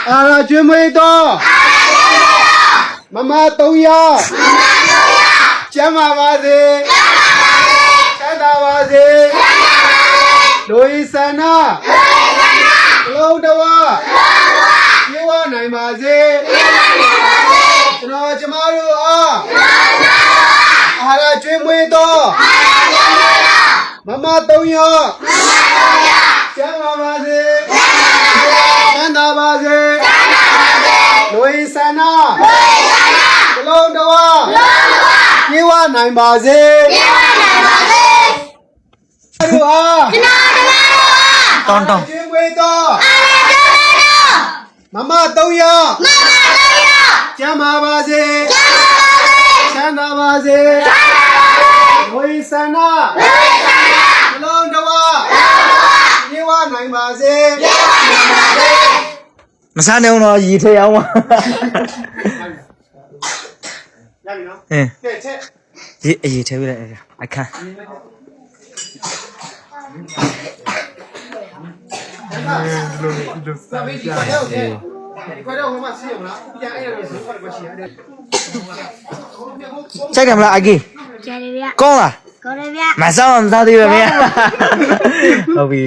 အာရကျွေးမွေးတော့မမ3ယောက်ကျမ်းပါပါစေချမ်းသာပါစေလူဤဆန္ဒလုံးတော်ပြေဝနိုင်ပါစေကျွန်တော်ကျမတို့အားအာရကျွေးမွေးတော့မမ3ယောက်ကျမ်းပါပါစေချမ်းသာပါစေလူဤဆန္ဒလုံးတော်ပြေဝနိုင်ပါစေတို့အားတောင်းကျွေးမွေးတော့မမ3ယောက်ကျမ်းပါပါစေချမ်းသာပါစေဝိသနာလုံးတော်ပြေဝနိုင်ပါစေ မစားနေအောင်တော့ရီထဲအောင်ပါ ရပြီနော်ကဲချက် ရီထဲပြလိုက်အခန်း စာမေးဒီခေါ်တော့ဒီခေါ်တော့ဟိုမှာစီးရမလားပြန်အဲ့ရလို့ဇုံခေါ်တော့ရှိရတယ် ကြိုက်ကမလားအကြီး ကျန်ရဗျ ကောင်းလား ကောရဗျ မဆောင်သားသေးပဲမင်းဟုတ်ပြီ